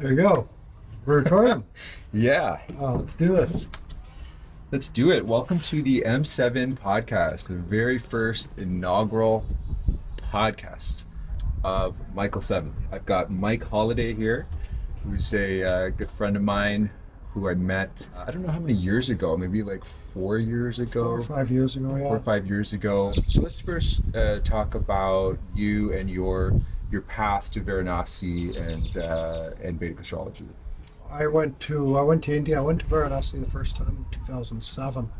There you go. We're recording. Yeah, Let's do this. let's do it. Welcome to the M7 podcast, the very first inaugural podcast of Michael 7. I've got Mike Holliday here, who's a good friend of mine who I met, I don't know how many years ago, maybe like 4 years ago. 4 or 5 years ago, yeah. 4 or 5 years ago. So let's first talk about you and your path to Varanasi and Vedic astrology. I went to India. I went to Varanasi the first time in 2007.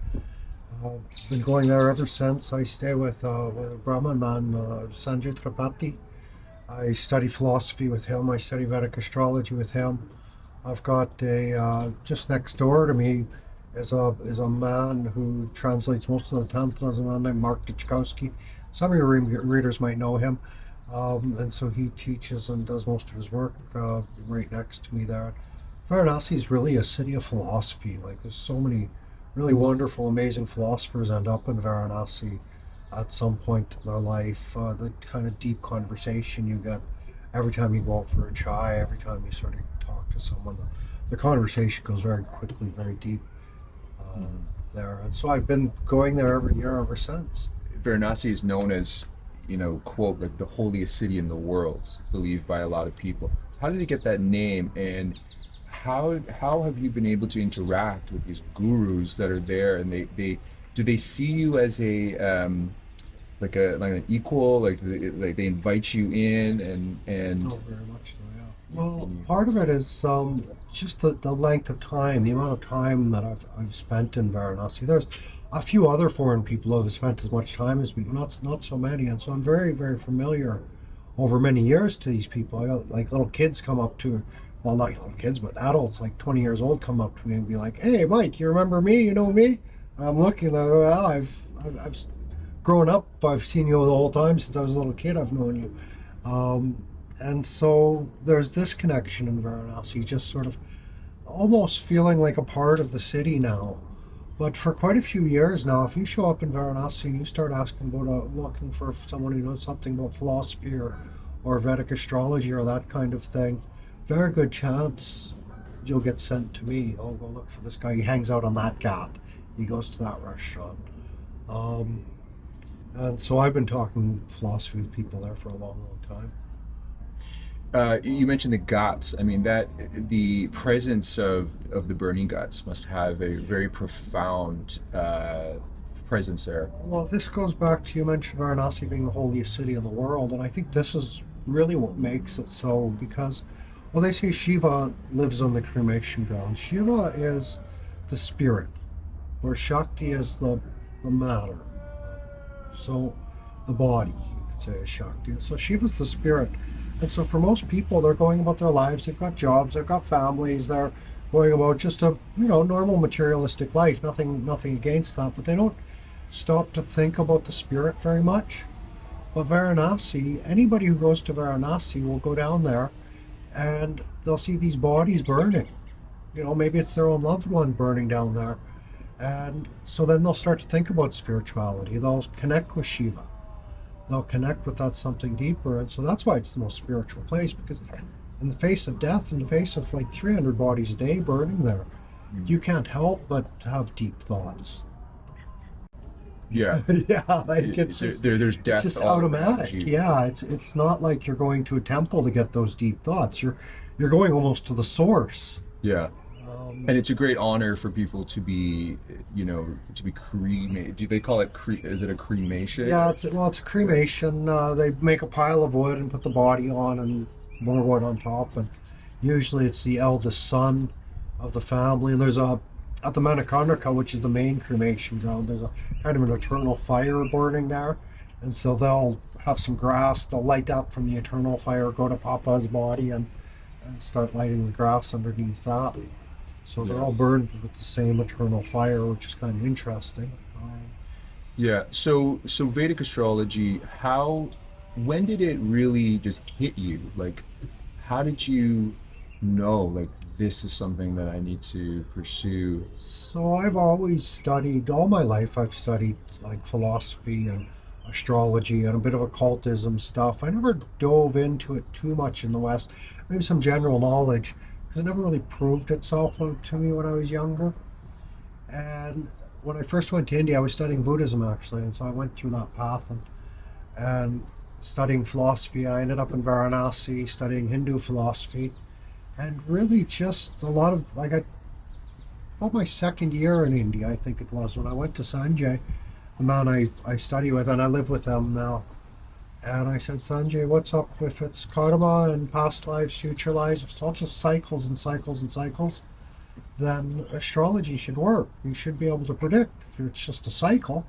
Been going there ever since. I stay with a Brahmin man, Sanjay Tripathi. I study philosophy with him. I study Vedic astrology with him. I've got a just next door to me is a man who translates most of the tantras, a man named Mark Dyczkowski. Some of your readers might know him. And so he teaches and does most of his work right next to me there. Varanasi is really a city of philosophy. Like there's so many really wonderful, amazing philosophers end up in Varanasi at some point in their life. The kind of deep conversation you get every time you go out for a chai, every time you sort of talk to someone, the conversation goes very quickly, very deep there. And so I've been going there every year ever since. Varanasi is known as, quote, like the holiest city in the world, believed by a lot of people. How did it get that name, and how have you been able to interact with these gurus that are there, and they do they see you as a like an equal, like they invite you in and Oh, very much so, yeah. Well, part of it is just the length of time, the amount of time that I've spent in Varanasi. There's a few other foreign people who have spent as much time as me, but not so many, and so I'm very, very familiar over many years to these people. I got like little kids come up to, well, not little kids, but adults like 20 years old come up to me and be like, "Hey, Mike, you remember me? You know me?" And I'm looking, like, well, I've grown up. I've seen you the whole time since I was a little kid. I've known you. And so there's this connection in Varanasi, just sort of almost feeling like a part of the city now. But for quite a few years now, if you show up in Varanasi and you start asking about looking for someone who knows something about philosophy or Vedic astrology or that kind of thing, very good chance you'll get sent to me. Oh, go look for this guy. He hangs out on that cat. He goes to that restaurant. And so I've been talking philosophy with people there for a long, long time. You mentioned the Ghats. I mean, that the presence of the burning Ghats must have a very profound presence there. Well, this goes back to, you mentioned Varanasi being the holiest city in the world, and I think this is really what makes it so, because, well, they say Shiva lives on the cremation ground. Shiva is the spirit, where Shakti is the matter. So the body, you could say, is Shakti. And so Shiva's the spirit. And so for most people, they're going about their lives, they've got jobs, they've got families, they're going about just a normal materialistic life, nothing against that, but they don't stop to think about the spirit very much. But Varanasi, anybody who goes to Varanasi will go down there and they'll see these bodies burning. Maybe it's their own loved one burning down there. And so then they'll start to think about spirituality. They'll connect with Shiva. They'll connect with that something deeper. And so that's why it's the most spiritual place, because in the face of death, in the face of like 300 bodies a day burning there, you can't help but have deep thoughts. Yeah. Yeah, like it's just, there's death. it's just all automatic. around you. Yeah, it's not like you're going to a temple to get those deep thoughts. You're going almost to the source. Yeah. And it's a great honor for people to be, to be cremated. Do they call it is it a cremation? Yeah, it's a cremation. They make a pile of wood and put the body on and more wood on top. And usually it's the eldest son of the family. And there's at the Manikarnika, which is the main cremation ground, there's a kind of an eternal fire burning there. And so they'll have some grass, they'll light that from the eternal fire, go to Papa's body and start lighting the grass underneath that. So they're all burned with the same eternal fire, which is kind of interesting. Yeah. So Vedic astrology, when did it really just hit you? Like, how did you know, like, this is something that I need to pursue? So I've always studied, all my life I've studied like philosophy and astrology and a bit of occultism stuff. I never dove into it too much in the West, maybe some general knowledge. because it never really proved itself to me when I was younger. And when I first went to India, I was studying Buddhism actually, and so I went through that path and studying philosophy. I ended up in Varanasi studying Hindu philosophy, and really just a lot of I got about my second year in India, I think it was, when I went to Sanjay, the man I study with, and I live with them now. And I said, Sanjay, what's up if it's karma and past lives, future lives, if it's all just cycles and cycles and cycles, then astrology should work. You should be able to predict if it's just a cycle.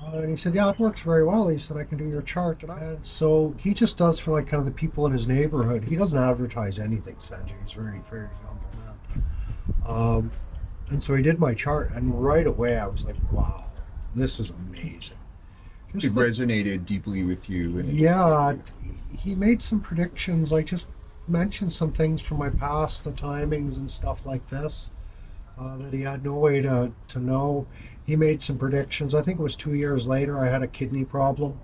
And he said, yeah, it works very well. He said, I can do your chart. And so he just does for like kind of the people in his neighborhood. He doesn't advertise anything, Sanjay. He's very, very humble man. And so he did my chart, and right away I was like, wow, this is amazing. It resonated deeply with you. And yeah, he made some predictions. I just mentioned some things from my past, the timings and stuff like this, that he had no way to know. He made some predictions. I think it was 2 years later, I had a kidney problem.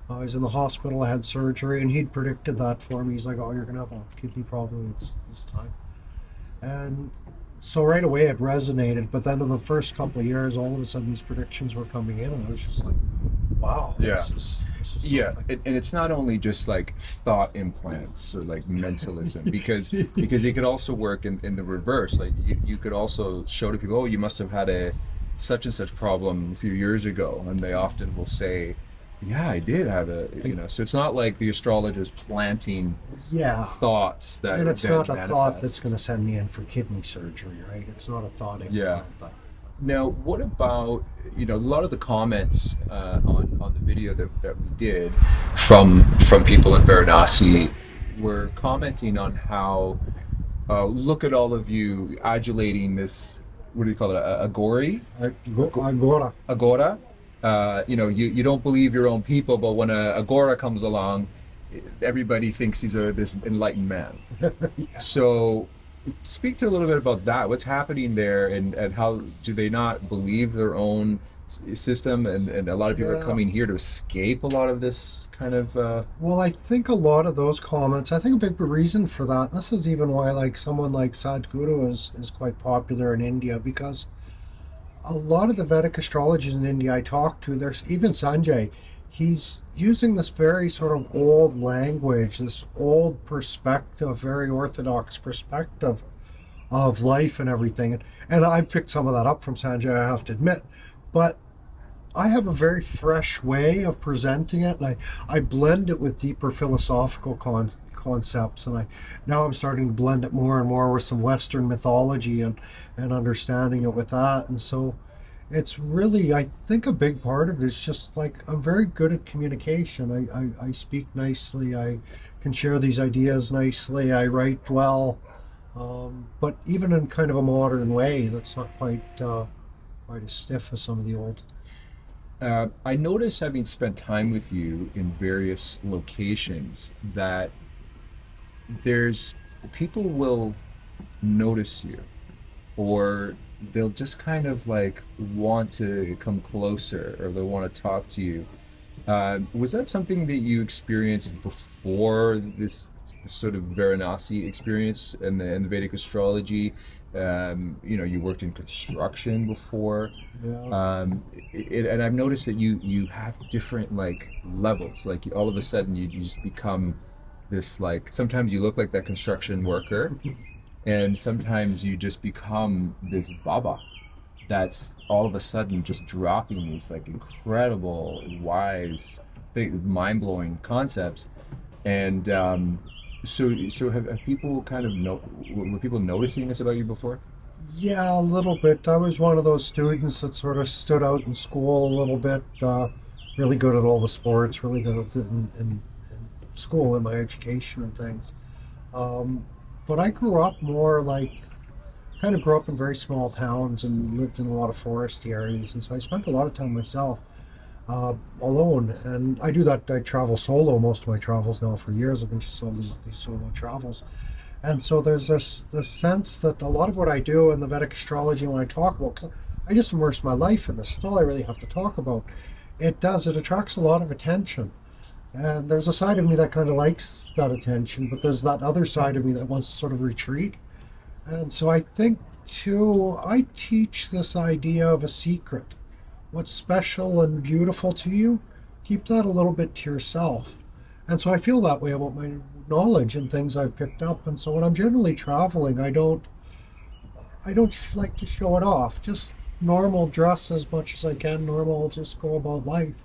I was in the hospital, I had surgery, and he'd predicted that for me. He's like, oh, you're going to have a kidney problem this time. And so right away it resonated, but then in the first couple of years, all of a sudden these predictions were coming in, and I was just like, wow, this is something. And it's not only just like thought implants or like mentalism, because it could also work in the reverse. Like you could also show to people, oh, you must have had a such and such problem a few years ago, and they often will say, yeah, I did have so it's not like the astrologer's planting thoughts that and it's then not a manifest. thought that's going to send me in for kidney surgery, right? It's not a thought implant. Yeah. Now, what about, a lot of the comments on the video that we did from people in Varanasi were commenting on how, look at all of you adulating this, what do you call it, agori? Agora. You don't believe your own people, but when a agora comes along, everybody thinks he's this enlightened man. Yeah. So speak to a little bit about that. What's happening there, and how do they not believe their own system? And a lot of people are coming here to escape a lot of this kind of... Well, I think a lot of those comments, I think a big reason for that, this is even why like someone like Sadhguru is quite popular in India, because a lot of the Vedic astrologers in India I talk to, there's even Sanjay, he's using this very sort of old language, this old perspective, very orthodox perspective of life and everything. And I picked some of that up from Sanjay, I have to admit. But I have a very fresh way of presenting it, and I blend it with deeper philosophical concepts, and now I'm starting to blend it more and more with some Western mythology and understanding it with that. And so it's really, I think a big part of it is just like I'm very good at communication. I speak nicely, I can share these ideas nicely, I write well, but even in kind of a modern way that's not quite as stiff as some of the old. I notice, having spent time with you in various locations, that there's people will notice you, or they'll just kind of like want to come closer, or they want to talk to you. Was that something that you experienced before this sort of Varanasi experience and the Vedic astrology? You worked in construction before. Yeah. And I've noticed that you have different like levels. Like all of a sudden you just become this, like, sometimes you look like that construction worker, and sometimes you just become this Baba that's all of a sudden just dropping these like incredible, wise, big, mind-blowing concepts. And so have people kind of were people noticing this about you before? Yeah, a little bit. I was one of those students that sort of stood out in school a little bit. Really good at all the sports, really good at it in school and my education and things. But I grew up more like, kind of grew up in very small towns and lived in a lot of forest areas, and so I spent a lot of time myself alone. And I do that. I travel solo most of my travels now for years. I've been just these solo travels. And so there's this sense that a lot of what I do in the Vedic astrology, when I talk about, 'cause I just immerse my life in this. It's all I really have to talk about. It attracts a lot of attention. And there's a side of me that kind of likes that attention, but there's that other side of me that wants to sort of retreat And so I think too, I teach this idea of a secret. What's special and beautiful to you, keep that a little bit to yourself. And so I feel that way about my knowledge and things I've picked up. And so when I'm generally traveling, I don't like to show it off. Just normal dress as much as I can, normal, just go about life.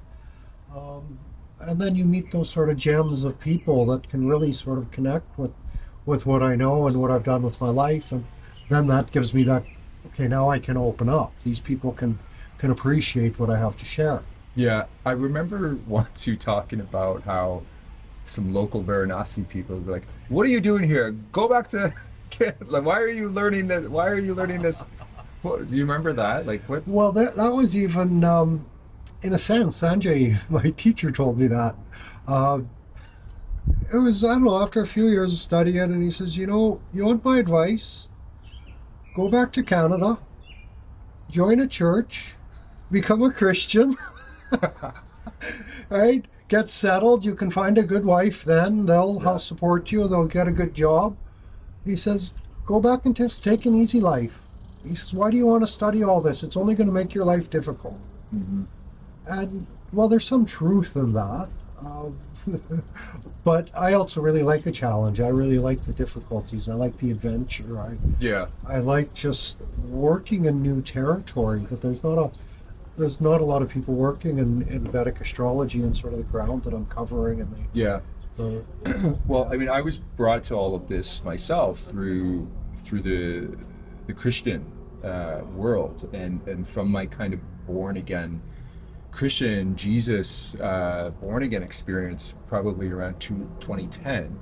Um, and then you meet those sort of gems of people that can really sort of connect with what I know and what I've done with my life, and then that gives me that. Okay, now I can open up. These people can appreciate what I have to share. Yeah, I remember once you talking about how some local Varanasi people would be like, "What are you doing here? Go back to like, why are you learning this? Why are you learning this?" Do you remember that? Like, what? Well, that was even in a sense, Sanjay, my teacher, told me that. Uh, it was, I don't know, after a few years of studying, and he says, you want my advice? Go back to Canada, join a church, become a Christian, right? Get settled. You can find a good wife then. They'll Yeah. help support you. They'll get a good job. He says, go back and just take an easy life. He says, why do you want to study all this? It's only going to make your life difficult. Hmm. And well, there's some truth in that. Um, but I also really like the challenge. I really like the difficulties. I like the adventure. Yeah. I like just working in new territory. That there's not a lot of people working in Vedic astrology and sort of the ground that I'm covering and Yeah. the Well, I mean, I was brought to all of this myself through the Christian world, and from my kind of born again Christian Jesus born again experience, probably around 2010,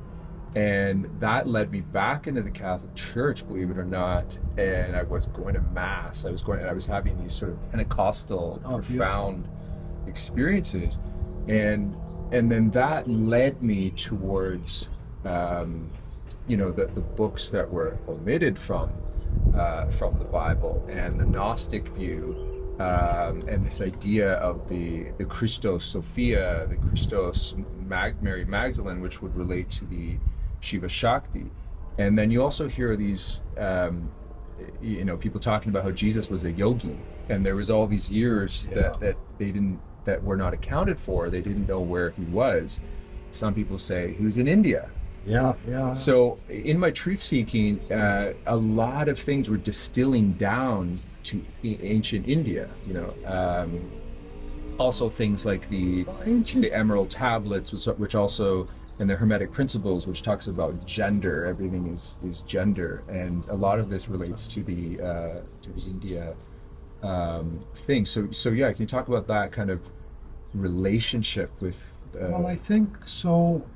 and that led me back into the Catholic Church, believe it or not. And I was going to mass. I was having these sort of Pentecostal, oh, beautiful. profound experiences, and then that led me towards the books that were omitted from the Bible, and the Gnostic view, and this idea of the Christos Sophia, the Christos Mary Magdalene, which would relate to the Shiva Shakti. And then you also hear these people talking about how Jesus was a yogi, and there was all these years Yeah. that were not accounted for. They didn't know where he was. Some people say he was in India. Yeah, yeah. So in my truth seeking, a lot of things were distilling down to ancient India. Also things like the Ancient. Emerald Tablets, which also, and the Hermetic Principles, which talks about gender. Everything is gender, and a lot of this relates to the India thing. So yeah, can you talk about that kind of relationship with? Well, I think so.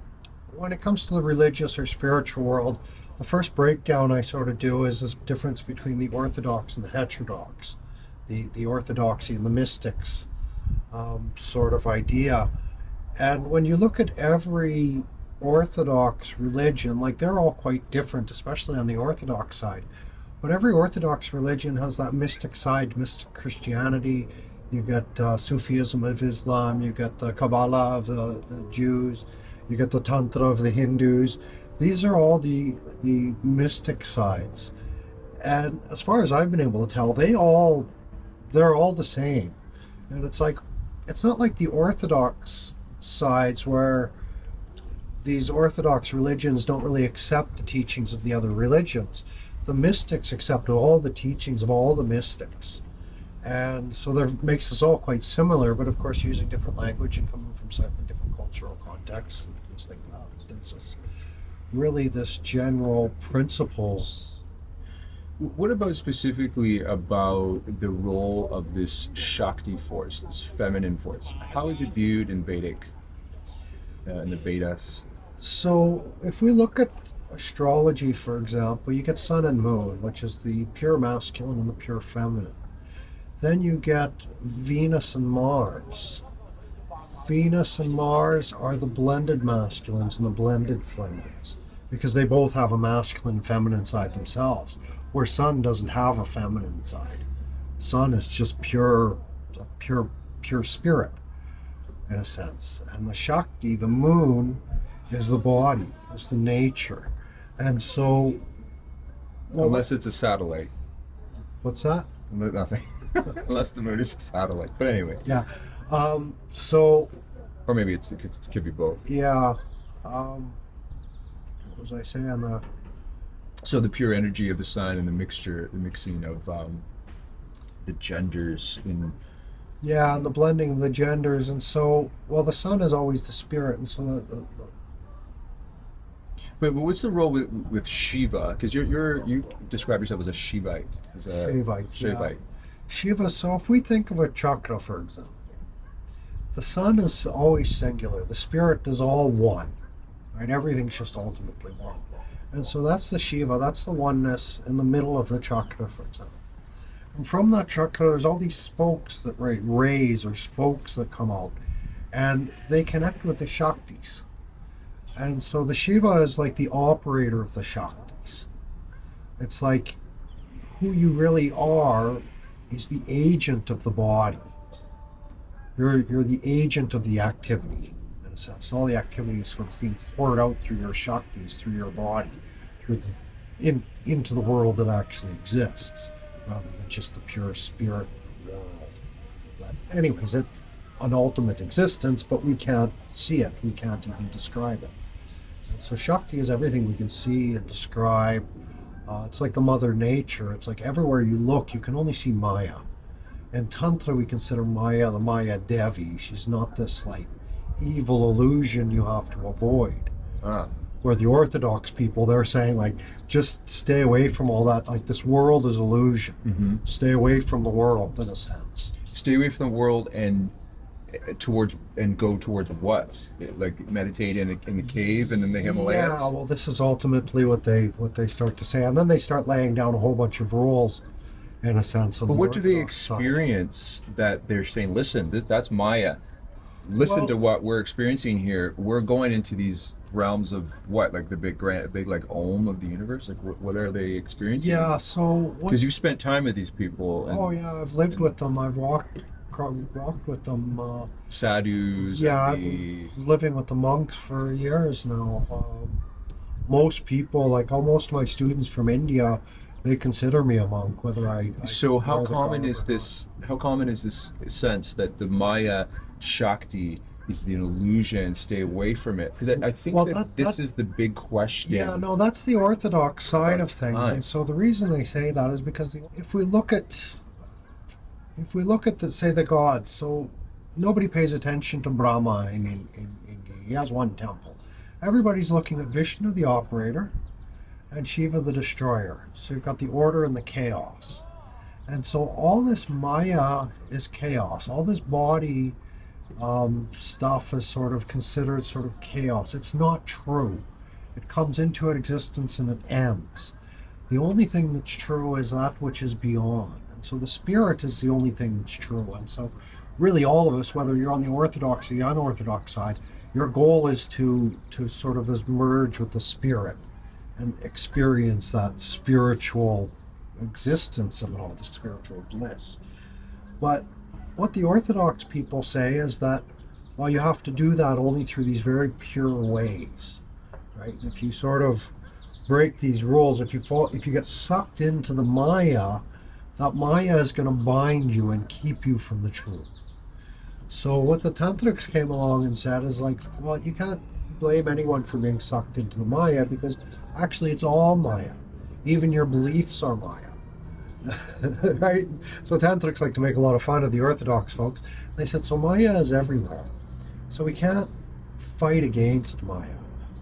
When it comes to the religious or spiritual world, the first breakdown I sort of do is this difference between the orthodox and the heterodox, the orthodoxy and the mystics sort of idea. And when you look at every orthodox religion, like they're all quite different, especially on the orthodox side. But every orthodox religion has that mystic side, mystic Christianity. You get Sufism of Islam, you get the Kabbalah of the Jews, you get the Tantra of the Hindus. These are all the mystic sides. And as far as I've been able to tell, they're all the same. And it's not like the Orthodox sides where these Orthodox religions don't really accept the teachings of the other religions. The mystics accept all the teachings of all the mystics. And so that makes us all quite similar, but of course using different language and coming from slightly different cultural contexts and things like that. There's this general principles. What about specifically about the role of this Shakti force, this feminine force? How is it viewed in Vedic, in the Vedas? So if we look at astrology, for example, you get sun and moon, which is the pure masculine and the pure feminine. Then you get Venus and Mars. Venus and Mars are the blended masculines and the blended feminines, because they both have a masculine and feminine side themselves, where Sun doesn't have a feminine side. Sun is just pure spirit, in a sense. And the Shakti, the moon, is the body, is the nature. And so Well, Unless it's a satellite. what's that? Nothing. Unless the moon is a satellite. But anyway. Yeah. So Or maybe it could be both. yeah. What was I saying? So the pure energy of the sun and the mixing of the genders in. Yeah, and the blending of the genders, and so well, the sun is always the spirit, and so But what's the role with Shiva? Because you describe yourself as a Shivite, as a Shivite. Shivite. Yeah. Shiva. So if we think of a chakra, for example, the sun is always singular. The spirit is all one, right? Everything's just ultimately one, and so that's the Shiva. That's the oneness in the middle of the chakra, for example. And from that chakra, there's all these spokes that rays or spokes that come out, and they connect with the Shaktis. And so the Shiva is like the operator of the Shaktis. It's like who you really are is the agent of the body. You're the agent of the activity, in a sense. And all the activity is sort of being poured out through your Shaktis, through your body, into the world that actually exists, rather than just the pure spirit world. But anyways, it's an ultimate existence, but we can't see it. We can't even describe it. And so Shakti is everything we can see and describe. It's like the mother nature. It's like everywhere you look, you can only see Maya. In Tantra, we consider Maya the Maya Devi. She's not this like evil illusion you have to avoid. Ah. Where the Orthodox people, they're saying like, just stay away from all that. Like this world is illusion. Mm-hmm. Stay away from the world, in a sense. Stay away from the world and go towards what? Like meditate in the cave and in the Himalayas? Yeah, well, this is ultimately what they start to say, and then they start laying down a whole bunch of rules, in a sense. But what do they experience that they're saying? Listen, that's Maya. Listen to what we're experiencing here. We're going into these realms of what, like the big like Om of the universe. Like what are they experiencing? Yeah, so because you've spent time with these people. And, oh yeah, I've lived with them. I've walked with them. Sadhus. Yeah, I've been living with the monks for years now. Most people, like almost my students from India, they consider me a monk, whether I so how common is or this? How common is this sense that the Maya Shakti is the illusion? Stay away from it, because I think this is the big question. Yeah, no, that's the Orthodox side of things, Right. and so the reason they say that is because if we look at the gods, so nobody pays attention to Brahma in India. He has one temple. Everybody's looking at Vishnu, the operator, and Shiva, the destroyer. So you've got the order and the chaos. And so all this Maya is chaos. All this body stuff is sort of considered sort of chaos. It's not true. It comes into existence and it ends. The only thing that's true is that which is beyond. And so the spirit is the only thing that's true. And so really all of us, whether you're on the Orthodox or the unorthodox side, your goal is to sort of merge with the spirit and experience that spiritual existence of it all, the spiritual bliss. But what the Orthodox people say is that, well, you have to do that only through these very pure ways, right? And if you sort of break these rules, if you get sucked into the Maya, that Maya is going to bind you and keep you from the truth. So what the Tantrics came along and said is like, well, you can't blame anyone for being sucked into the Maya, because actually it's all Maya. Even your beliefs are Maya. Right? So Tantrics like to make a lot of fun of the Orthodox folks. They said, so Maya is everywhere. So we can't fight against Maya.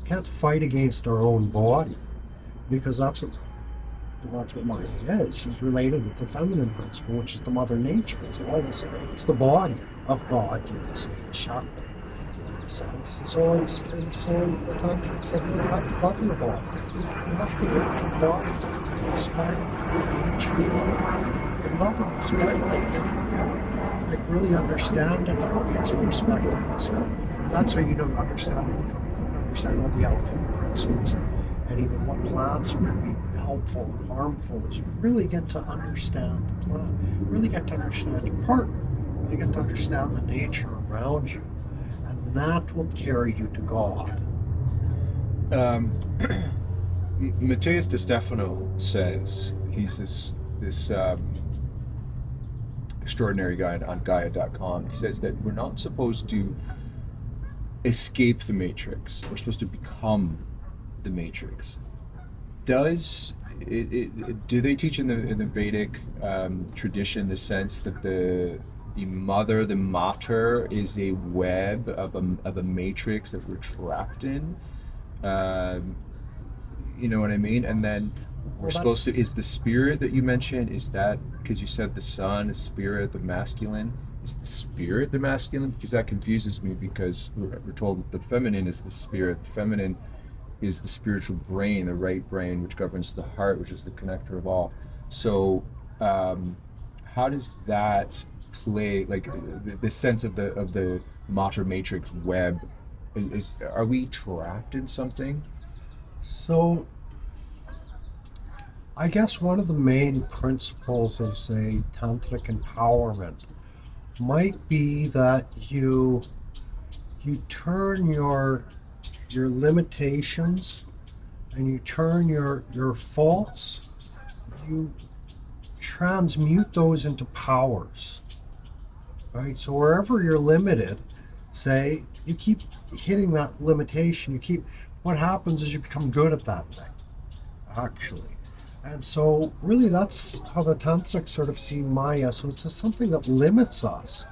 We can't fight against our own body, because that's what Maya is. She's related with the feminine principle, which is the mother nature. It's all this. It's the body of God, you can say, Shakti, in a sense. So the Tantrics said, you have to love your body. You have to learn to love, respect nature. You love and respect it, then you can like really understand it from its perspective. And so that's how you don't understand it. You come to understand all the alchemy principles, and even what plants are going to be helpful and harmful, is you really get to understand the plant, you really get to understand your partner, you really get to understand the nature around you, and that will carry you to God. Matthias De Stefano says, he's this extraordinary guy on Gaia.com. He says that we're not supposed to escape the matrix. We're supposed to become the matrix. Do they teach in the Vedic tradition the sense that the mother, the mater, is a web of a matrix that we're trapped in? You know what I mean? And then we're Well, supposed to, is the spirit that you mentioned, is that, because you said the sun, the spirit, the masculine, is the spirit the masculine? Because that confuses me, because we're told that the feminine is the spirit. The feminine is the spiritual brain, the right brain, which governs the heart, which is the connector of all. So how does that play, like the sense of the mater matrix web, are we trapped in something? So, I guess one of the main principles of, say, tantric empowerment might be that you turn your limitations and you turn your faults, you transmute those into powers, right? So wherever you're limited, say, you keep hitting that limitation, what happens is you become good at that thing, actually. And so really that's how the tantrics sort of see Maya. So it's just something that limits us.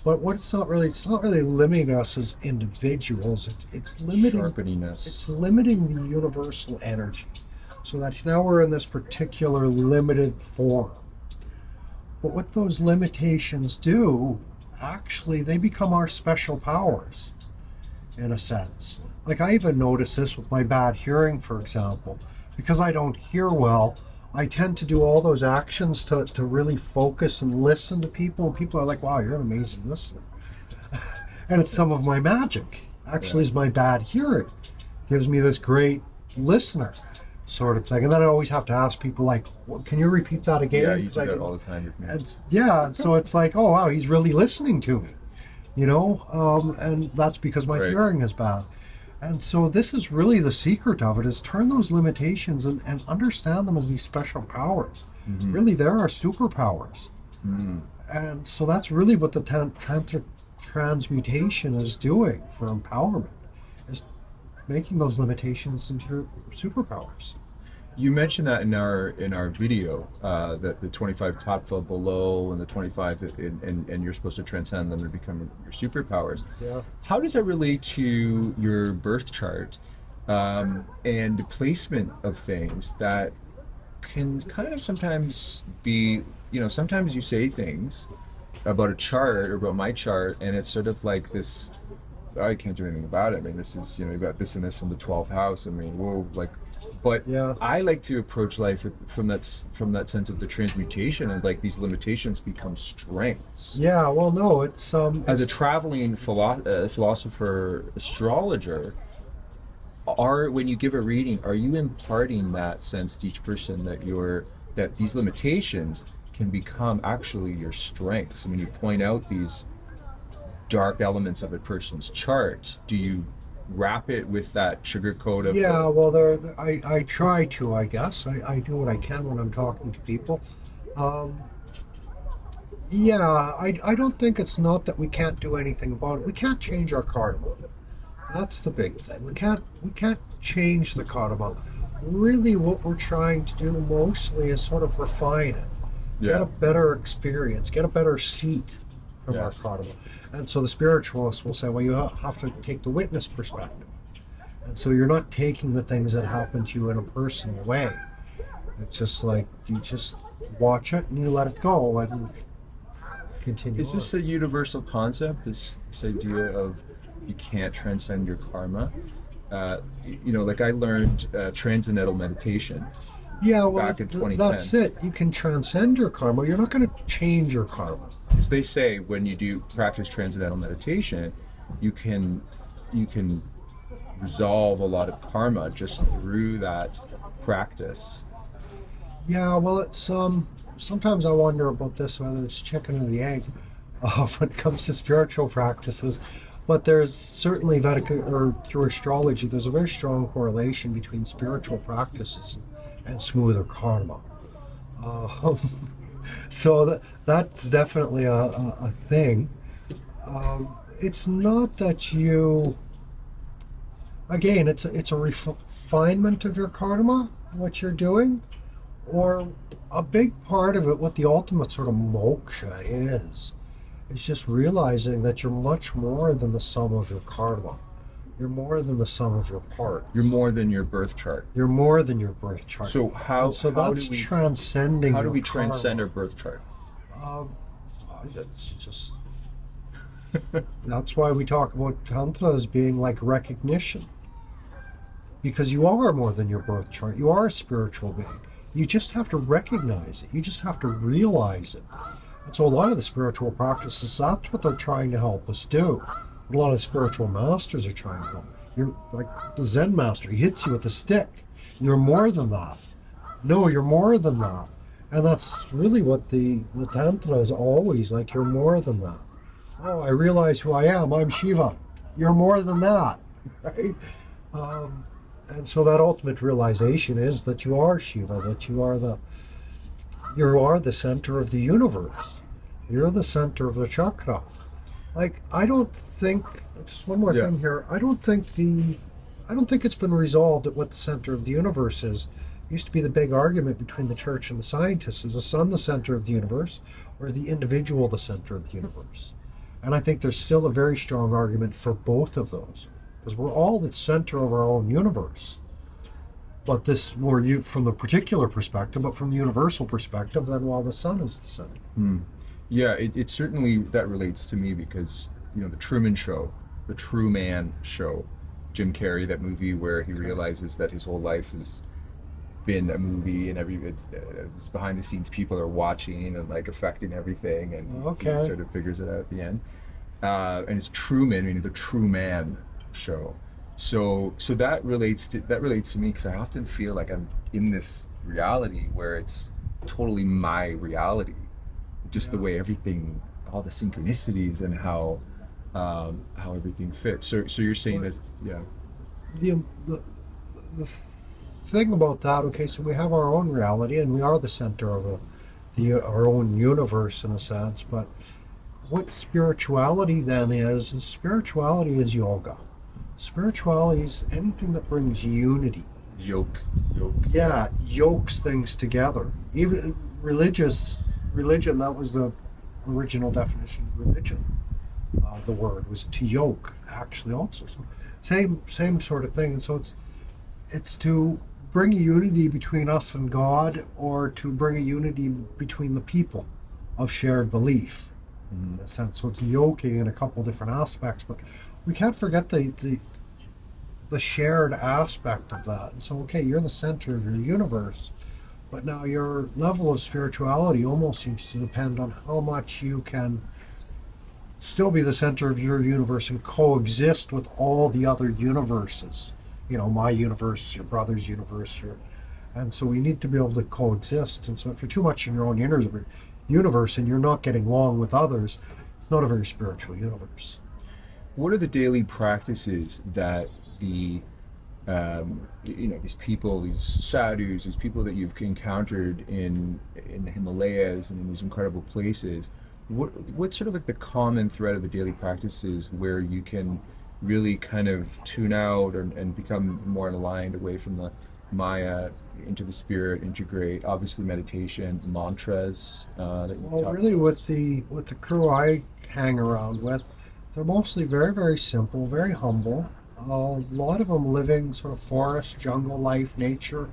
But it's not really limiting us as individuals. It's limiting Sharpening us. It's limiting the universal energy. So that now we're in this particular limited form. But what those limitations do, actually, they become our special powers, in a sense. Like, I even notice this with my bad hearing, for example. Because I don't hear well, I tend to do all those actions to really focus and listen to people. And people are like, wow, you're an amazing listener. And it's some of my magic. Actually, is my bad hearing. Gives me this great listener sort of thing. And then I always have to ask people, like, well, can you repeat that again? Yeah, you do that all the time with me. And so it's like, oh, wow, he's really listening to me. And that's because my hearing is bad. And so this is really the secret of it, is turn those limitations and understand them as these special powers. Mm-hmm. Really, they're our superpowers. Mm-hmm. And so that's really what the tantric transmutation is doing for empowerment, is making those limitations into your superpowers. You mentioned that in our video, that the 25 top fell below and the 25, and you're supposed to transcend them and become your superpowers. Yeah. How does that relate to your birth chart and the placement of things that can kind of sometimes be, sometimes you say things about a chart or about my chart, and it's sort of like this, I can't do anything about it. I mean, this is, you got this and this from the 12th house. I mean, whoa, like. But yeah. I like to approach life from that sense of the transmutation, and like these limitations become strengths. Yeah, well, no, as a traveling philosopher, astrologer, when you give a reading, are you imparting that sense to each person that these limitations can become actually your strengths? I mean, you point out these dark elements of a person's chart. Do you wrap it with that sugar coat of I try to, I guess. I do what I can when I'm talking to people. I don't think it's not that we can't do anything about it. We can't change our karma. That's the big thing. We can't change the karma. Really what we're trying to do mostly is sort of refine it. Get a better experience, get a better seat from our karma. And so the spiritualists will say, well, you have to take the witness perspective. And so you're not taking the things that happen to you in a personal way. It's just like, you just watch it and you let it go and continue. Is this a universal concept, this idea of you can't transcend your karma? Like I learned transcendental meditation back in 2010. That's it. You can transcend your karma. You're not going to change your karma. As they say, when you do practice transcendental meditation, you can resolve a lot of karma just through that practice. Yeah, well, it's sometimes I wonder about this, whether it's chicken or the egg, when it comes to spiritual practices. But there's certainly Vedic or through astrology, there's a very strong correlation between spiritual practices and smoother karma. Uh, so that's definitely a thing. It's not that you, again, it's a refinement of your karma, what you're doing, or a big part of it, what the ultimate sort of moksha is just realizing that you're much more than the sum of your karma. You're more than the sum of your parts. You're more than your birth chart. You're more than your birth chart. So how that's do we transcending. how do we your transcend our karma. birth chart? It's just that's why we talk about tantra as being like recognition, because you are more than your birth chart. You are a spiritual being. You just have to recognize it. You just have to realize it. And so a lot of the spiritual practices, that's what they're trying to help us do. A lot of spiritual masters are trying to help. You're like the Zen master, he hits you with a stick. You're more than that. No, you're more than that. And that's really what the Tantra is always like, you're more than that. Oh, I realize who I am. I'm Shiva. You're more than that. Right? And so that ultimate realization is that you are Shiva, that you are the center of the universe. You're the center of the chakra. Like, I don't think, just one more Yeah. thing here. I don't think it's been resolved at what the center of the universe is. It used to be the big argument between the church and the scientists. Is the sun the center of the universe, or is the individual the center of the universe? And I think there's still a very strong argument for both of those, because we're all the center of our own universe. But this more from the particular perspective, but from the universal perspective, then while the sun is the center. Yeah, it certainly that relates to me because the Truman Show, the True Man Show, Jim Carrey, that movie where he realizes that his whole life has been a movie and it's behind the scenes people are watching and like affecting everything, and Okay. he sort of figures it out at the end. And it's Truman, the True Man Show. So that relates to me because I often feel like I'm in this reality where it's totally my reality, just the way everything, all the synchronicities and how everything fits. So you're saying that, yeah. The thing about that, okay, so we have our own reality and we are the center of our own universe in a sense, but what spirituality then is spirituality is yoga. Spirituality is anything that brings unity. Yoke. Yeah, yokes things together. Even religion, that was the original definition of religion. The word was to yoke, actually, also. So same sort of thing. And so it's to bring a unity between us and God, or to bring a unity between the people of shared belief. In a sense, so it's yoking in a couple different aspects, but we can't forget the shared aspect of that. And so, okay, you're the center of your universe, but now your level of spirituality almost seems to depend on how much you can still be the center of your universe and coexist with all the other universes. My universe, your brother's universe, and so we need to be able to coexist. And so if you're too much in your own universe and you're not getting along with others, it's not a very spiritual universe. What are the daily practices that these people, these sadhus, these people that you've encountered in the Himalayas and in these incredible places? What's sort of like the common thread of the daily practices where you can really kind of tune out and become more aligned away from the Maya into the spirit, integrate obviously meditation, mantras that you Well, talk really, about? with the crew I hang around with, they're mostly very, very simple, very humble. A lot of them living sort of forest, jungle life, nature,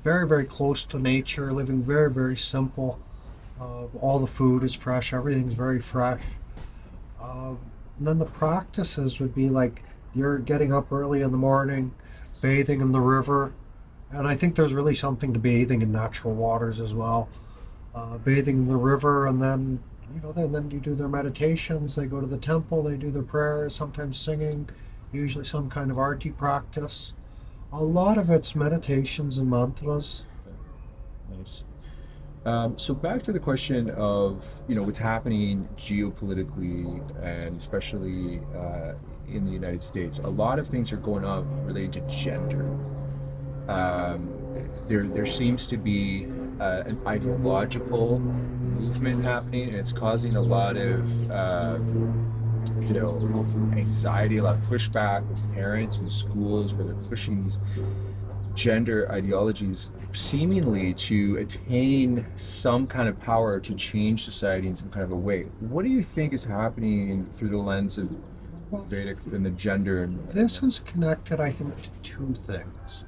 very, very close to nature, living very, very simple. All the food is fresh, everything's very fresh. And then the practices would be like you're getting up early in the morning, bathing in the river, and I think there's really something to bathing in natural waters as well. Bathing in the river, and then then you do their meditations. They go to the temple, they do their prayers, sometimes singing, usually some kind of arti practice. A lot of it's meditations and mantras. Nice. So back to the question of what's happening geopolitically, and especially in the United States, a lot of things are going on related to gender. Um, there seems to be an ideological movement happening, and it's causing a lot of anxiety, a lot of pushback with parents and schools where they're pushing these gender ideologies seemingly to attain some kind of power to change society in some kind of a way. What do you think is happening through the lens of Well, Vedic and the gender? this is connected, I think, to two things.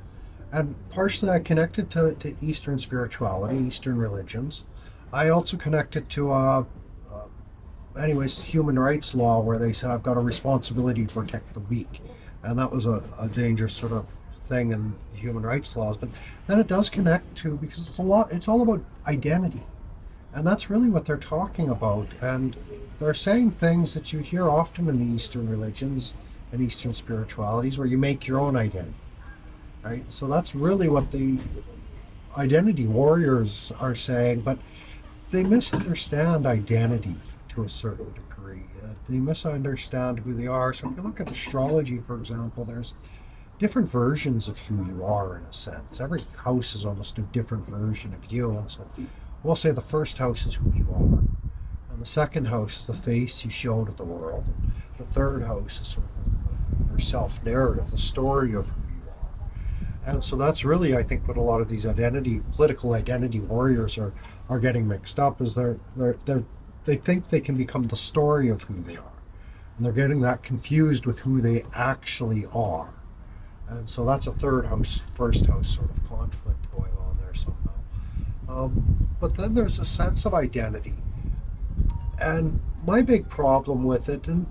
And partially I connected to Eastern spirituality, Eastern religions. I also connected to, anyways, human rights law, where they said I've got a responsibility to protect the weak. And that was a dangerous sort of thing in human rights laws. But then it does connect to, because it's all about identity. And that's really what they're talking about. And they're saying things that you hear often in the Eastern religions and Eastern spiritualities, where you make your own identity. Right? So that's really what the identity warriors are saying, but they misunderstand identity to a certain degree. They misunderstand who they are. So if you look at astrology, for example, there's different versions of who you are in a sense. Every house is almost a different version of you. And so we'll say the first house is who you are. And the second house is the face you show to the world. The third house is sort of your self-narrative, the story of who you are. And so that's really, I think, what a lot of these political identity warriors are getting mixed up, is they think they can become the story of who they are. And they're getting that confused with who they actually are. And so that's a third house, first house sort of conflict going on there somehow. But then there's a sense of identity. And my big problem with it, and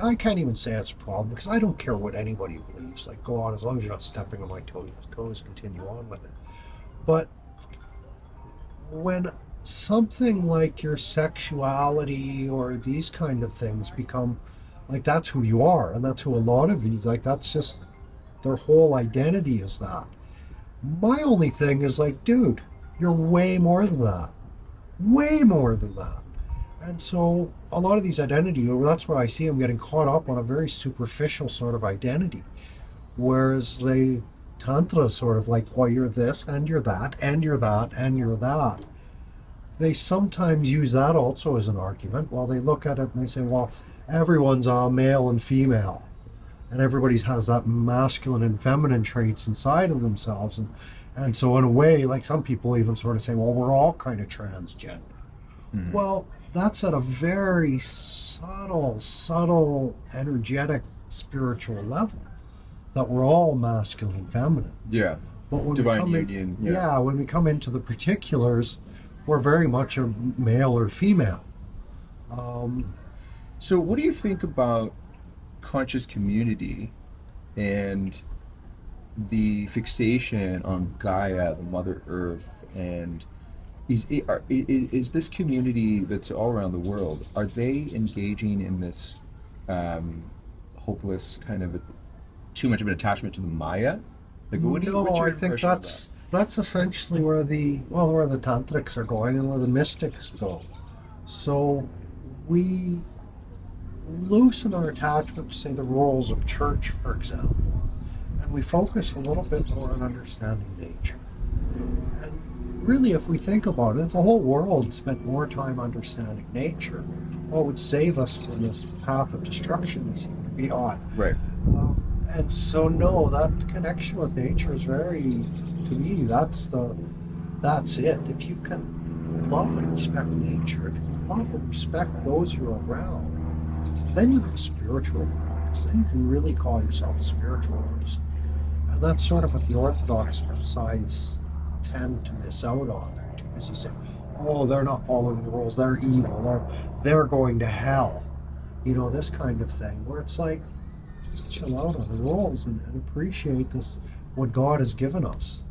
I can't even say it's a problem, because I don't care what anybody believes. Like, go on, as long as you're not stepping on my toes, continue on with it. But when something like your sexuality or these kind of things become, like, that's who you are, and that's who a lot of these, like, that's just their whole identity is that. My only thing is, like, dude, you're way more than that. Way more than that. And so a lot of these identity, that's where I see them getting caught up on a very superficial sort of identity. Whereas Tantra is sort of like, well, you're this, and you're that, and you're that, and you're that. They sometimes use that also as an argument. Well, they look at it and they say, well, everyone's male and female. And everybody has that masculine and feminine traits inside of themselves. And so in a way, like, some people even sort of say, well, we're all kind of transgender. Mm-hmm. Well, that's at a very subtle, energetic, spiritual level, that we're all masculine and feminine. Yeah. But when divine union. Yeah, when we come into the particulars, we're very much a male or female. So what do you think about conscious community and the fixation on Gaia, the Mother Earth, and is this community that's all around the world, are they engaging in this hopeless kind of too much of an attachment to the Maya? Like, what's your I think impression of that's essentially where the tantrics are going and where the mystics go. So we loosen our attachment to, say, the roles of church, for example, and we focus a little bit more on understanding nature. And really, if we think about it, if the whole world spent more time understanding nature, well, it would save us from this path of destruction we seem to be on. Right. And so, no, that connection with nature is very, to me, that's it. If you can love and respect nature, if you can love and respect those you're around, then you have a spiritual practice. Then you can really call yourself a spiritual person. And that's sort of what the Orthodox sides tend to miss out on there too, because you say, oh, they're not following the rules, they're evil, they're going to hell. You know, this kind of thing, where it's like, just chill out on the rules and appreciate this, what God has given us.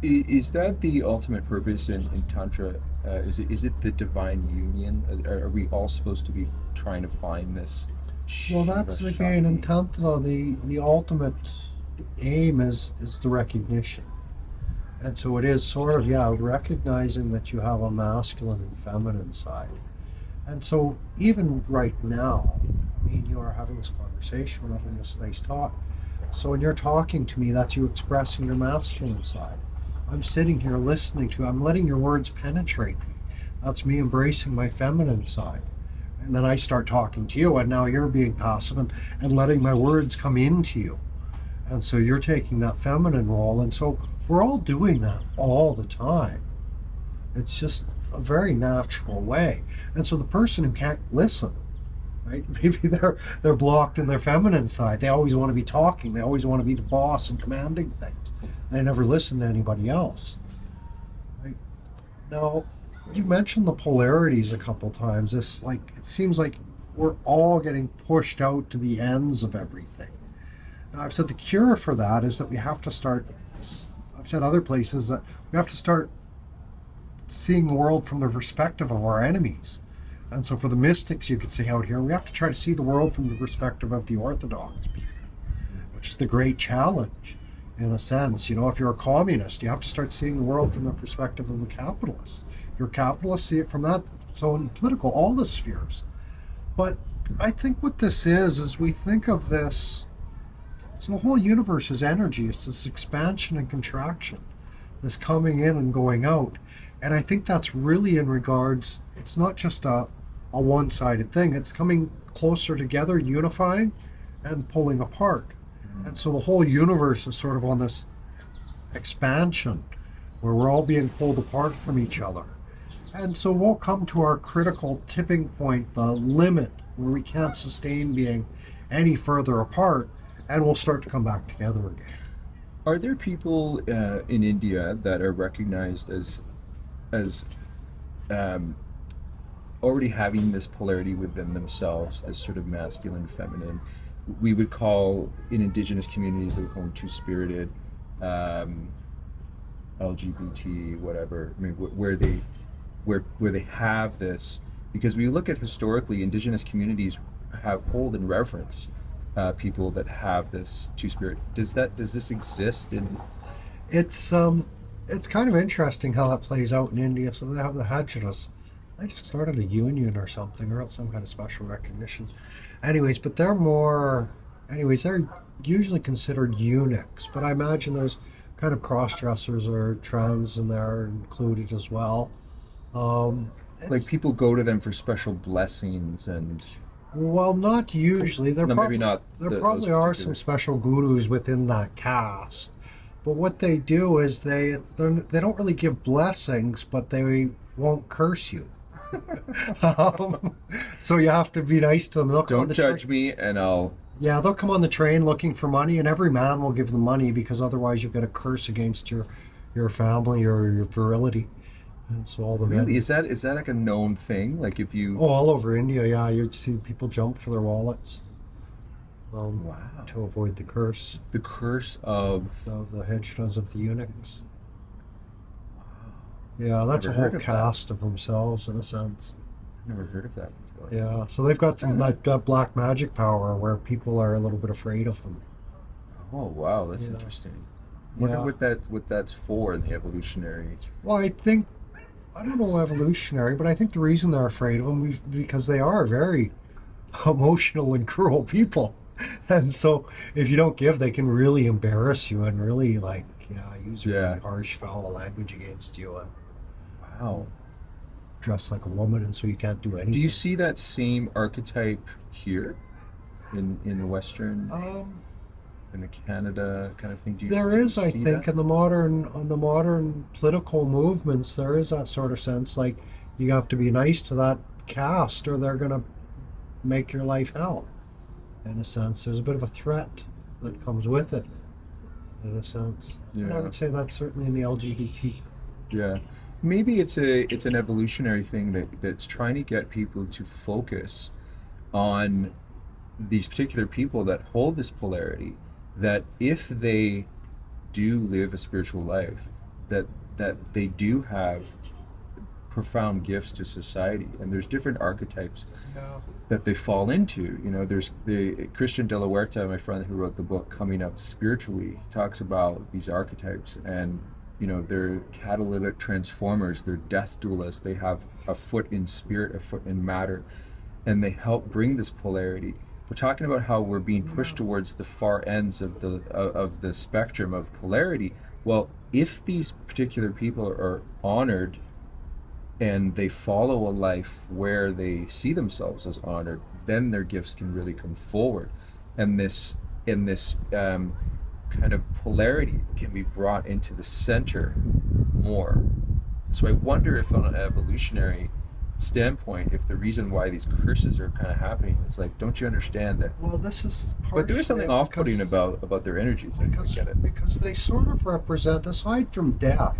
Is that the ultimate purpose in Tantra? Is it the divine union? Are we all supposed to be trying to find this? Well, that's again in Tantra, the ultimate aim is the recognition. And so it is sort of, recognizing that you have a masculine and feminine side. And so even right now, you are having having this conversation, we're having this nice talk. So when you're talking to me, that's you expressing your masculine side. I'm sitting here listening to you. I'm letting your words penetrate me. That's me embracing my feminine side. And then I start talking to you, and now you're being passive and letting my words come into you. And so you're taking that feminine role. And so we're all doing that all the time. It's just a very natural way. And so the person who can't listen, right? Maybe they're blocked in their feminine side. They always want to be talking. They always want to be the boss and commanding things. They never listen to anybody else. Right? Now, you mentioned the polarities a couple times. This, like, it seems like we're all getting pushed out to the ends of everything. Now, I've said the cure for that is that we have to start. I've said other places that we have to start seeing the world from the perspective of our enemies. And so for the mystics, you could say out here, we have to try to see the world from the perspective of the Orthodox people, which is the great challenge, in a sense. You know, if you're a communist, you have to start seeing the world from the perspective of the capitalists. If you're a capitalist, see it from that. So in political, all the spheres. But I think what this is we think of this, so the whole universe is energy. It's this expansion and contraction, this coming in and going out. And I think that's really in regards, it's not just a one-sided thing. It's coming closer together, unifying, and pulling apart. And so the whole universe is sort of on this expansion where we're all being pulled apart from each other. And so we'll come to our critical tipping point, the limit where we can't sustain being any further apart, and we'll start to come back together again. Are there people in India that are recognized as already having this polarity within themselves, this sort of masculine, feminine? We would call, in indigenous communities, they would call them two-spirited, LGBT, whatever. I mean, where they have this, because we look at historically, indigenous communities hold in reverence people that have this two-spirit. Does this exist in? It's kind of interesting how that plays out in India. So they have the Hajaras. They just started a union or something, or else some kind of special recognition. Anyways, but they're usually considered eunuchs. But I imagine there's kind of cross-dressers or trans in there included as well. Like people go to them for special blessings and. Well, not usually. Maybe not. There probably are some special gurus within that caste. But what they do is they don't really give blessings, but they won't curse you. So you have to be nice to them. Don't judge me, and I'll. Yeah, they'll come on the train looking for money, and every man will give them money because otherwise you've got a curse against your family or your virility. And so all the men. Really, is that like a known thing? Like if you. Oh, all over India, yeah, you'd see people jump for their wallets. Wow. To avoid the curse. The curse of the Hijras, of the eunuchs. Wow. Yeah, that's a whole Never heard of caste of themselves in a sense. I've never heard of that before. Yeah, so they've got some that black magic power where people are a little bit afraid of them. Oh wow, that's Yeah. interesting. Wonder Yeah. what that's for in the evolutionary. Well, I don't know evolutionary, but I think the reason they're afraid of them is because they are very emotional and cruel people. And so if you don't give, they can really embarrass you and really use really harsh, foul language against you and Wow. dress like a woman, and so you can't do anything. Do you see that same archetype here in the Western, in the Canada kind of thing? There is, I see think, that? in the modern political movements, there is that sort of sense, like you have to be nice to that caste or they're going to make your life hell. In a sense, there's a bit of a threat that comes with it, in a sense. And I Yeah. would say that's certainly in the LGBT. Yeah, maybe it's an evolutionary thing that's trying to get people to focus on these particular people that hold this polarity. That if they do live a spiritual life, that they do have profound gifts to society, and there's different archetypes Yeah. that they fall into. You know, there's the Christian de la Huerta, my friend who wrote the book Coming Out Spiritually, talks about these archetypes, and you know, they're catalytic transformers, they're death duelists, they have a foot in spirit, a foot in matter, and they help bring this polarity. we're talking about how we're being pushed towards the far ends of the spectrum of polarity. Well, if these particular people are honored and they follow a life where they see themselves as honored, then their gifts can really come forward, and this kind of polarity can be brought into the center more. So I wonder if, on an evolutionary standpoint, if the reason why these curses are kind of happening, it's like, don't you understand that? Well, this is But there is something partially off-putting because- about their energies. I get it. because they sort of represent, aside from death,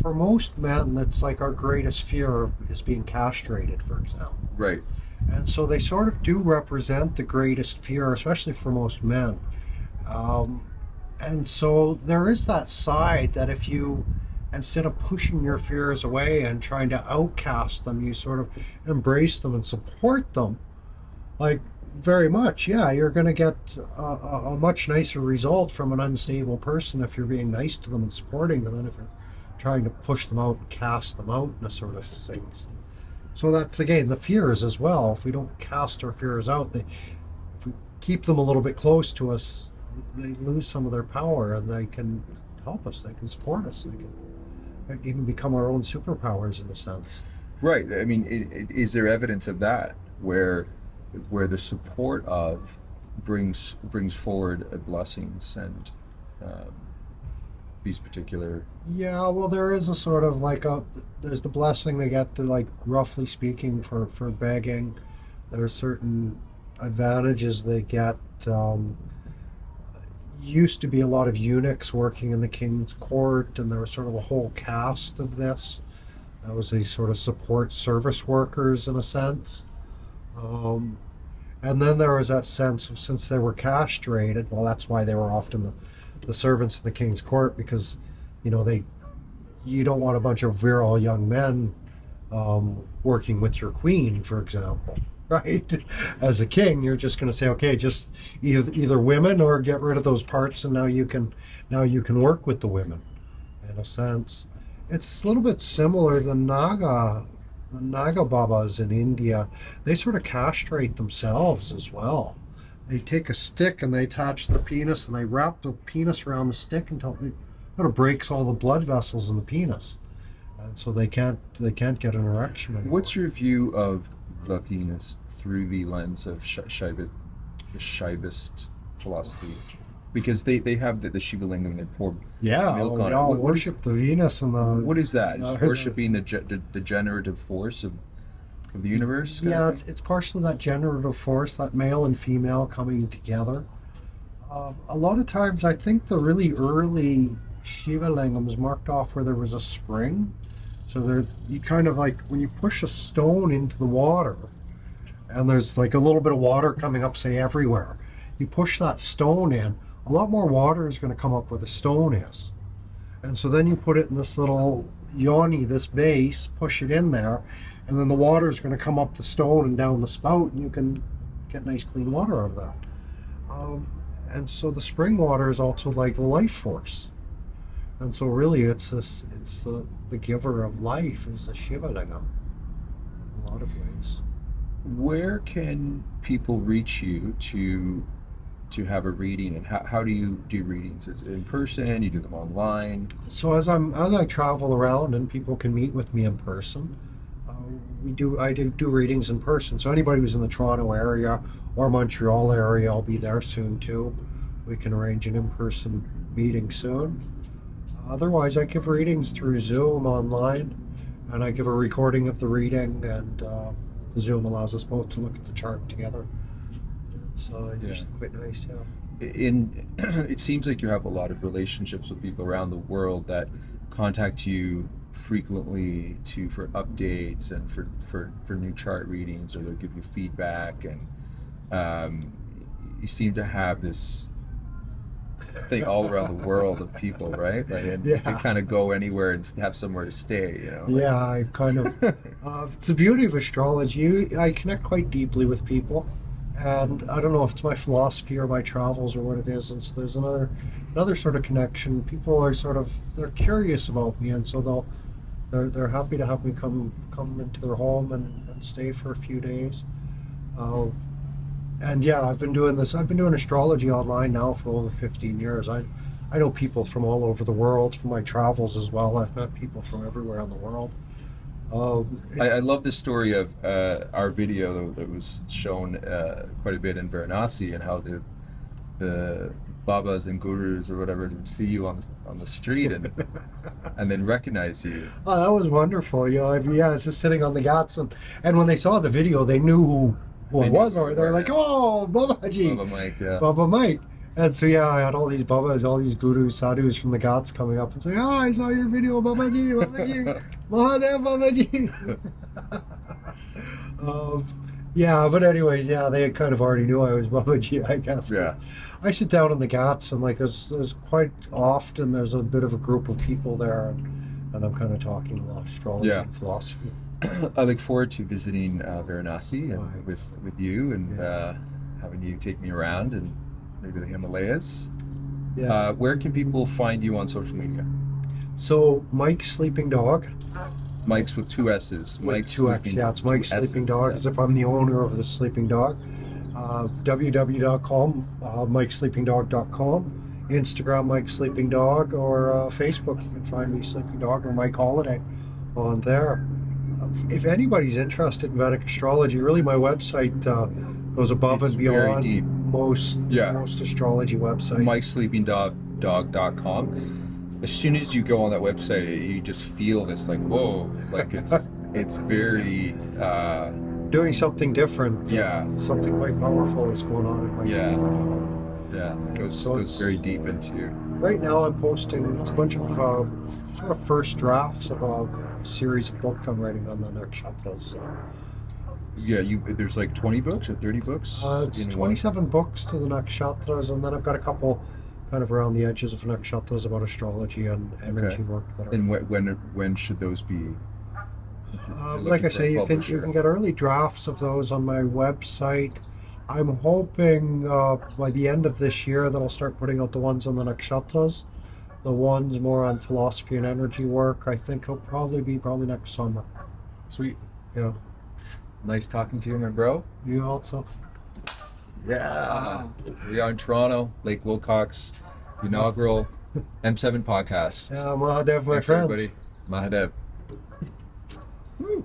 for most men, that's like our greatest fear is being castrated, for example. Right. And so they sort of do represent the greatest fear, especially for most men. And so there is that side that if you, instead of pushing your fears away and trying to outcast them, you sort of embrace them and support them, like very much, yeah, you're going to get a much nicer result from an unstable person if you're being nice to them and supporting them, and if you're trying to push them out and cast them out in a sort of sense. So that's again the fears as well. If we don't cast our fears out, if we keep them a little bit close to us, they lose some of their power, and they can help us. They can support us. They can even become our own superpowers in a sense. Right. I mean, is there evidence of that where the support of brings forward blessings and these particular? Yeah, well, there is a sort of like there's the blessing they get to, like, roughly speaking, for begging. There are certain advantages they get. Used to be a lot of eunuchs working in the king's court, and there was sort of a whole caste of this. That was these sort of support service workers in a sense. And then there was that sense of, since they were castrated, well, that's why they were often the servants of the king's court, because you don't want a bunch of virile young men working with your queen, for example, right? As a king, you're just going to say, okay, just either women, or get rid of those parts, and now you can work with the women. In a sense, it's a little bit similar. The Naga Babas in India, they sort of castrate themselves as well. They take a stick and they attach the penis, and they wrap the penis around the stick until it kind of breaks all the blood vessels in the penis, and so they can't get an erection anymore. What's your view of the penis through the lens of the Shivist philosophy? Because they have the Shiva lingam and they pour milk on we it. all What worship the Venus and the. What is that? Uh, Just worshiping the generative force of the universe? kind Yeah, of thing? it's partially that generative force, that male and female coming together. A lot of times, I think the really early Shiva lingams marked off where there was a spring. So there, you kind of like when you push a stone into the water, and there's like a little bit of water coming up, say everywhere. You push that stone in, a lot more water is going to come up where the stone is. And so then you put it in this little yoni, this base, push it in there, and then the water is going to come up the stone and down the spout, and you can get nice clean water out of that. And so the spring water is also like the life force. And so really it's the giver of life is the Shiva lingam in a lot of ways. Where can people reach you to have a reading, and how do you do readings? Is it in person? You do them online? So as I travel around and people can meet with me in person, I do readings in person. So anybody who's in the Toronto area or Montreal area, I'll be there soon too. We can arrange an in-person meeting soon. Otherwise, I give readings through Zoom online, and I give a recording of the reading, and the Zoom allows us both to look at the chart together. It's usually quite nice, yeah. It seems like you have a lot of relationships with people around the world that contact you frequently for updates and for new chart readings, or they'll give you feedback, and you seem to have this thing all around the world of people, right? Like, and you can kind of go anywhere and have somewhere to stay, Yeah, I've kind of it's the beauty of astrology. I connect quite deeply with people, and I don't know if it's my philosophy or my travels or what it is, and so there's another sort of connection. People are they're curious about me, and so they're happy to have me come into their home and stay for a few days. And yeah, I've been doing this. I've been doing astrology online now for over 15 years. I know people from all over the world from my travels as well. I've met people from everywhere in the world. I love the story of our video that was shown quite a bit in Varanasi, and how the babas and gurus or whatever see you on the street and then recognize you. Oh, that was wonderful. You know, I was just sitting on the ghats, and when they saw the video, they knew who They it knew was. who Or you they're were, like, yeah. "Oh, Babaji, Baba Mike, yeah. Baba Mike." And so yeah, I had all these babas, all these gurus, sadhus from the ghats coming up and saying, "Oh, I saw your video, Babaji, Babaji, Mahadev, Babaji." Yeah, but anyways, yeah, they kind of already knew I was Babaji, I guess. Yeah. I sit down in the ghats, and like there's quite often there's a bit of a group of people there, and I'm kind of talking a lot of astrology Yeah. and philosophy. I look forward to visiting Varanasi and Right. with you, and having you take me around, and maybe the Himalayas. Yeah. Where can people find you on social media? So Mike Sleeping Dog. Mike's with two S's. With Mike two X, Sleeping- yeah, it's Mike two Sleeping S's, Dog, yeah. as if I'm the owner of the Sleeping Dog. www.com, MikeSleepingDog.com, Instagram Mike Sleeping Dog, or Facebook. You can find me Sleeping Dog or Mike Holliday on there. If anybody's interested in Vedic astrology, really my website goes above It's and very beyond deep. most Yeah. astrology websites. MikeSleepingDog.com. As soon as you go on that website, you just feel this like, whoa, like it's very Doing something different. yeah. Something quite powerful is going on in my Yeah. sleeping dog. Yeah, it goes So goes it's- very deep into. Right now, I'm posting. It's a bunch of sort of first drafts of a series of books I'm writing on the nakshatras. Yeah, there's like 20 books or 30 books. It's in one? 27 books to the nakshatras, and then I've got a couple kind of around the edges of nakshatras about astrology and energy Okay. work. That are, And when should those be? like I looking for say, a you can publisher. get early drafts of those on my website. I'm hoping by the end of this year that I'll start putting out the ones on the nakshatras. The ones more on philosophy and energy work, I think will probably be next summer. Sweet. Yeah. Nice talking to you, my bro. You also. Yeah. We are in Toronto, Lake Wilcox, the inaugural M7 podcast. Yeah, Mahadev, my Thanks, friends. everybody. Mahadev. Woo.